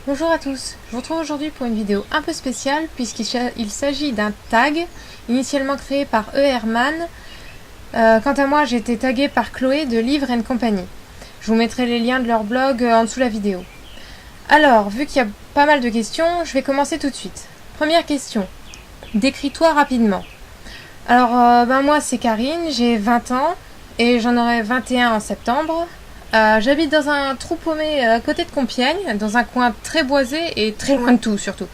Bonjour à tous, je vous retrouve aujourd'hui pour une vidéo un peu spéciale puisqu'il s'agit d'un tag initialement créé par E. Herman. Quant à moi, j'ai été taguée par Chloé de Livre & Compagnie. Je vous mettrai les liens de leur blog en dessous de la vidéo. Alors, vu qu'il y a pas mal de questions, je vais commencer tout de suite. Première question, décris-toi rapidement. Alors, moi c'est Karine, j'ai 20 ans et j'en aurai 21 en septembre. J'habite dans un trou paumé à côté de Compiègne, dans un coin très boisé et très loin de tout surtout.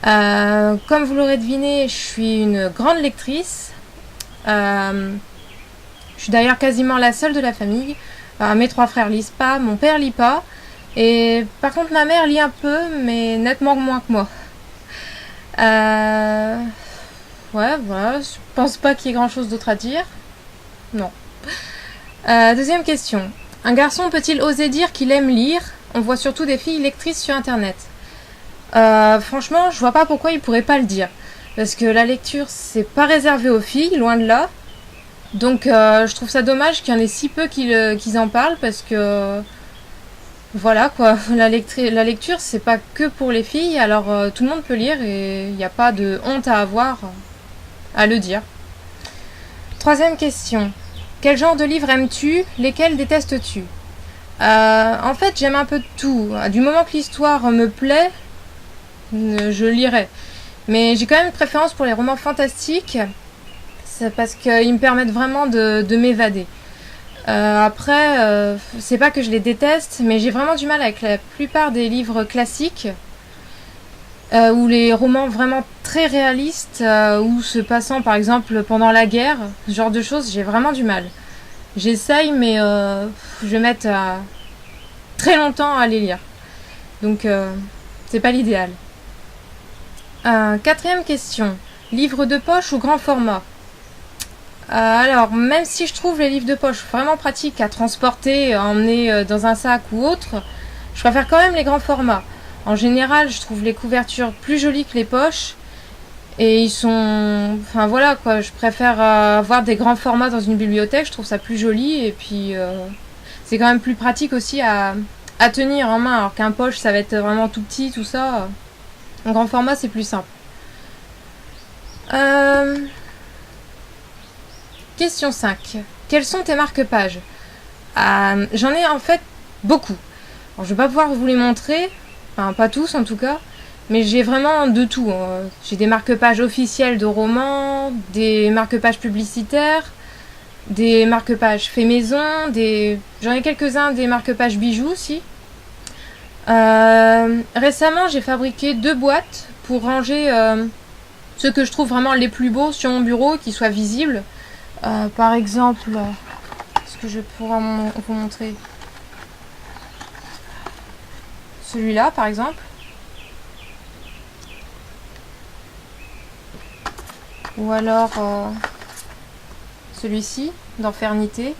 Comme vous l'aurez deviné, je suis une grande lectrice. Je suis d'ailleurs quasiment la seule de la famille. Mes 3 frères lisent pas, mon père lit pas. Et par contre ma mère lit un peu, mais nettement moins que moi. Ouais, voilà, je pense pas qu'il y ait grand chose d'autre à dire. Non. Deuxième question. Un garçon peut-il oser dire qu'il aime lire? On voit surtout des filles lectrices sur internet. Franchement, je vois pas pourquoi il pourrait pas le dire. Parce que la lecture, c'est pas réservé aux filles, loin de là. Donc je trouve ça dommage qu'il y en ait si peu qu'ils en parlent, parce que voilà quoi, la lecture c'est pas que pour les filles, alors tout le monde peut lire et il n'y a pas de honte à avoir à le dire. Troisième question. Quel genre de livre aimes-tu? Lesquels détestes-tu? En fait, j'aime un peu de tout. Du moment que l'histoire me plaît, je lirai. Mais j'ai quand même une préférence pour les romans fantastiques. C'est parce qu'ils me permettent vraiment de m'évader. Après, c'est pas que je les déteste, mais j'ai vraiment du mal avec la plupart des livres classiques. Ou les romans vraiment très réalistes, ou se passant par exemple pendant la guerre, ce genre de choses, j'ai vraiment du mal. J'essaye, mais je vais mettre très longtemps à les lire. Donc, c'est pas l'idéal. Quatrième question. Livre de poche ou grand format? Alors, même si je trouve les livres de poche vraiment pratiques à transporter, à emmener dans un sac ou autre, je préfère quand même les grands formats. En général, je trouve les couvertures plus jolies que les poches. Et ils sont... Enfin voilà quoi, je préfère avoir des grands formats dans une bibliothèque, je trouve ça plus joli. Et puis c'est quand même plus pratique aussi à tenir en main. Alors qu'un poche, ça va être vraiment tout petit, tout ça. Un grand format, c'est plus simple. Question 5. Quels sont tes marque-pages? J'en ai en fait beaucoup. Alors, je vais pas pouvoir vous les montrer. Enfin, pas tous en tout cas, mais j'ai vraiment de tout. J'ai des marque-pages officiels de romans, des marque-pages publicitaires, des marque-pages fait maison, j'en ai quelques-uns des marque-pages bijoux aussi. Récemment, j'ai fabriqué 2 boîtes pour ranger ceux que je trouve vraiment les plus beaux sur mon bureau, qui soient visibles. Par exemple, est-ce que je pourrais vous montrer? Celui-là, par exemple. Ou alors celui-ci, d'Enfernité.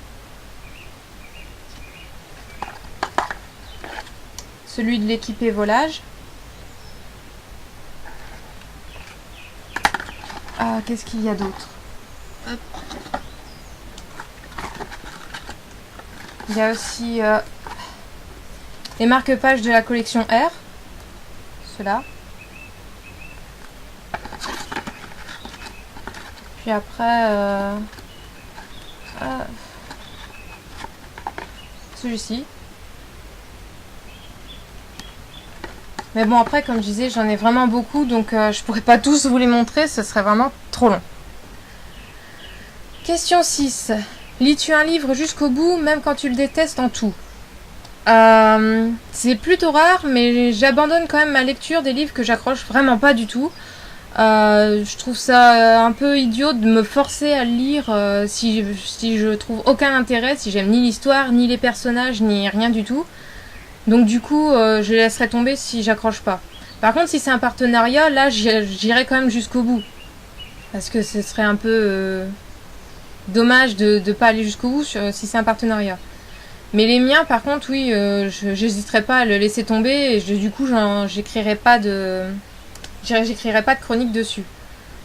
Celui de l'équipé volage. Qu'est-ce qu'il y a d'autre? Il y a aussi les marque-pages de la collection R. Ceux-là. Puis après, celui-ci. Mais bon, après, comme je disais, j'en ai vraiment beaucoup, donc je pourrais pas tous vous les montrer, ce serait vraiment trop long. Question 6. Lis-tu un livre jusqu'au bout, même quand tu le détestes en tout? C'est plutôt rare, mais j'abandonne quand même ma lecture des livres que j'accroche vraiment pas du tout. Je trouve ça un peu idiot de me forcer à le lire si je trouve aucun intérêt, si j'aime ni l'histoire, ni les personnages, ni rien du tout. Donc du coup, je laisserai tomber si j'accroche pas. Par contre, si c'est un partenariat, là, j'irai quand même jusqu'au bout. Parce que ce serait un peu dommage de pas aller jusqu'au bout si c'est un partenariat. Mais les miens, par contre, oui, j'hésiterai pas à le laisser tomber et du coup, j'écrirai pas de chronique dessus.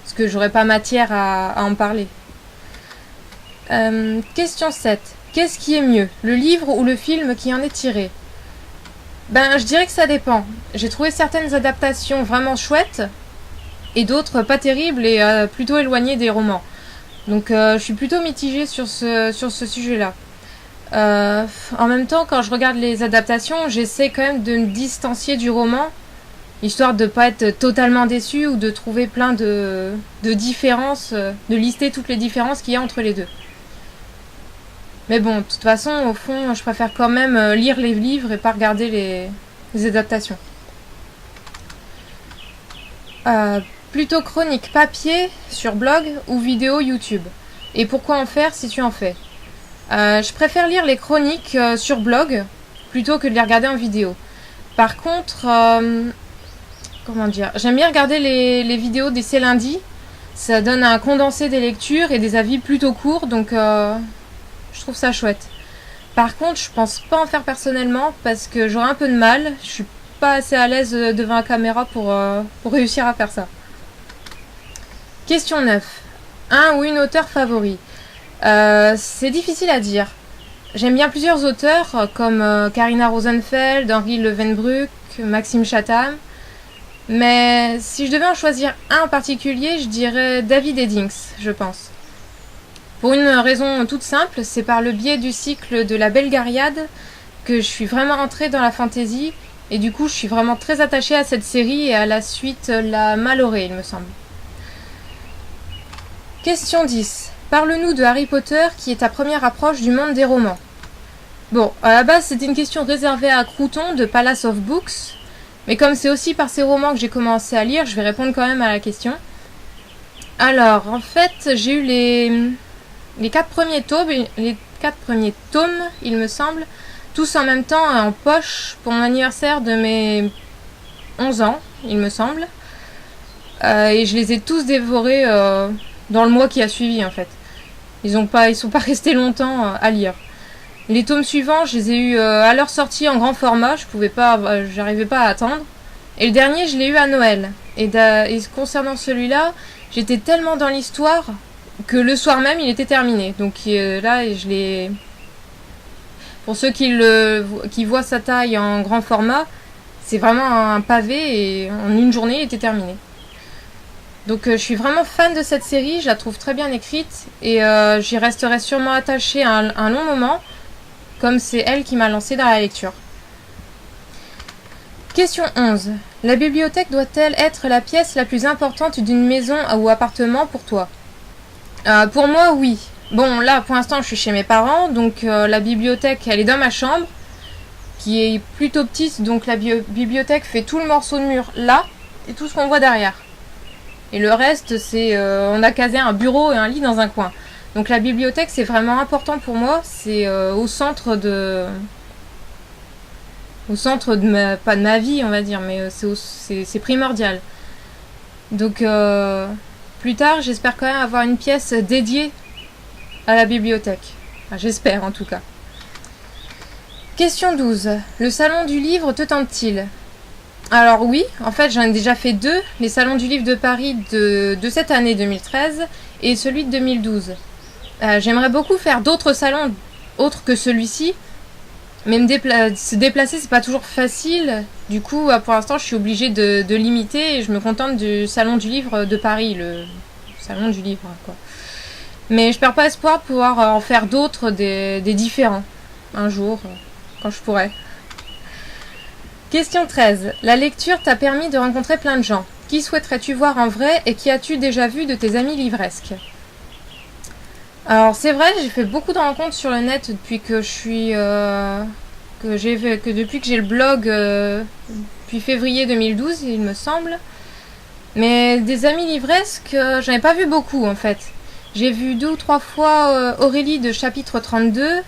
Parce que j'aurai pas matière à en parler. Question 7. Qu'est-ce qui est mieux, le livre ou le film qui en est tiré? Ben, je dirais que ça dépend. J'ai trouvé certaines adaptations vraiment chouettes et d'autres pas terribles et plutôt éloignées des romans. Donc je suis plutôt mitigée sur ce sujet-là. En même temps, quand je regarde les adaptations, j'essaie quand même de me distancier du roman, histoire de pas être totalement déçue ou de trouver plein de différences, de lister toutes les différences qu'il y a entre les deux. Mais bon, de toute façon, au fond, je préfère quand même lire les livres et pas regarder les adaptations. Plutôt chronique papier sur blog ou vidéo YouTube. Et pourquoi en faire si tu en fais? Je préfère lire les chroniques sur blog plutôt que de les regarder en vidéo. Par contre, comment dire, j'aime bien regarder les vidéos des C'est lundi. Ça donne un condensé des lectures et des avis plutôt courts, donc je trouve ça chouette. Par contre, je pense pas en faire personnellement parce que j'aurais un peu de mal. Je suis pas assez à l'aise devant la caméra pour réussir à faire ça. Question 9. Un ou une auteur favori? C'est difficile à dire. J'aime bien plusieurs auteurs comme Karina Rosenfeld, Henri Levenbruck, Maxime Chatham. Mais si je devais en choisir un en particulier, je dirais David Eddings, je pense. Pour une raison toute simple, c'est par le biais du cycle de la Belgariade que je suis vraiment entrée dans la fantasy et du coup je suis vraiment très attachée à cette série et à la suite La Malorée, il me semble. Question 10. Parle-nous de Harry Potter qui est ta première approche du monde des romans. Bon, à la base c'était une question réservée à Crouton de Palace of Books, mais comme c'est aussi par ces romans que j'ai commencé à lire, je vais répondre quand même à la question. Alors, en fait, j'ai eu les 4 premiers tomes, il me semble, tous en même temps en poche pour mon anniversaire de mes 11 ans, il me semble. Et je les ai tous dévorés dans le mois qui a suivi en fait. Ils sont pas restés longtemps à lire. Les tomes suivants, je les ai eus à leur sortie en grand format, j'arrivais pas à attendre. Et le dernier, je l'ai eu à Noël. Et concernant celui-là, j'étais tellement dans l'histoire que le soir même, il était terminé. Donc là, je l'ai... Pour ceux qui voient sa taille en grand format, c'est vraiment un pavé et en une journée, il était terminé. Donc je suis vraiment fan de cette série, je la trouve très bien écrite et j'y resterai sûrement attachée un long moment, comme c'est elle qui m'a lancée dans la lecture. Question 11. La bibliothèque doit-elle être la pièce la plus importante d'une maison ou appartement pour toi? Pour moi, oui. Bon, là, pour l'instant, je suis chez mes parents, donc la bibliothèque, elle est dans ma chambre, qui est plutôt petite, donc la bibliothèque fait tout le morceau de mur là, et tout ce qu'on voit derrière. Et le reste, c'est on a casé un bureau et un lit dans un coin. Donc la bibliothèque, c'est vraiment important pour moi. C'est au centre de pas de ma vie, on va dire, mais c'est primordial. Donc plus tard, j'espère quand même avoir une pièce dédiée à la bibliothèque. Enfin, j'espère en tout cas. Question 12. Le salon du livre te tente-t-il? Alors oui, en fait j'en ai déjà fait 2, les salons du livre de Paris de cette année 2013 et celui de 2012. J'aimerais beaucoup faire d'autres salons autres que celui-ci, mais se déplacer c'est pas toujours facile. Du coup pour l'instant je suis obligée de limiter et je me contente du salon du livre de Paris, le salon du livre quoi. Mais je perds pas espoir de pouvoir en faire d'autres, des différents, un jour, quand je pourrai. Question 13. La lecture t'a permis de rencontrer plein de gens. Qui souhaiterais-tu voir en vrai et qui as-tu déjà vu de tes amis livresques? Alors c'est vrai, j'ai fait beaucoup de rencontres sur le net depuis que depuis que j'ai le blog depuis février 2012, il me semble. Mais des amis livresques, j'en ai pas vu beaucoup en fait. J'ai vu 2 ou 3 fois Aurélie de chapitre 32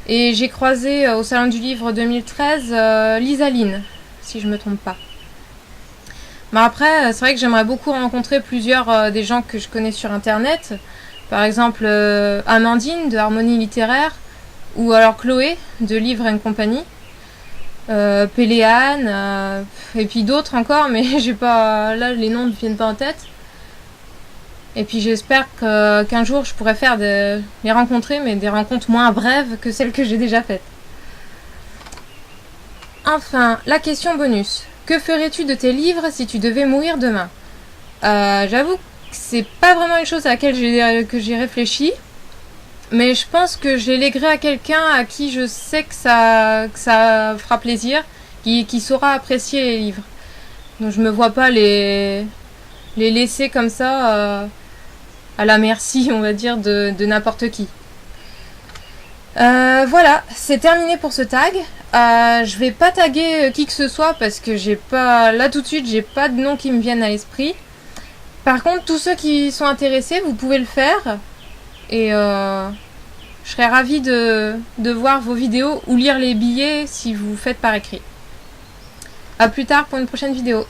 et j'ai croisé au Salon du Livre 2013 Lisaline, si je me trompe pas. Mais après, c'est vrai que j'aimerais beaucoup rencontrer plusieurs des gens que je connais sur internet. Par exemple Amandine de Harmonie Littéraire ou alors Chloé de Livre & Compagnie. Péléane et puis d'autres encore, mais j'ai pas là les noms ne viennent pas en tête. Et puis j'espère qu'un jour je pourrai les rencontrer, mais des rencontres moins brèves que celles que j'ai déjà faites. enfin, la question bonus. Que ferais-tu de tes livres si tu devais mourir demain? J'avoue que c'est pas vraiment une chose à laquelle j'ai réfléchi, mais je pense que je les léguerai à quelqu'un à qui je sais que ça fera plaisir, qui saura apprécier les livres. Donc je me vois pas les laisser comme ça à la merci, on va dire, de n'importe qui. Voilà, c'est terminé pour ce tag. Je vais pas taguer qui que ce soit parce que j'ai pas, là tout de suite, j'ai pas de nom qui me viennent à l'esprit. Par contre, tous ceux qui sont intéressés, vous pouvez le faire. Et je serais ravie de voir vos vidéos ou lire les billets si vous faites par écrit. A plus tard pour une prochaine vidéo.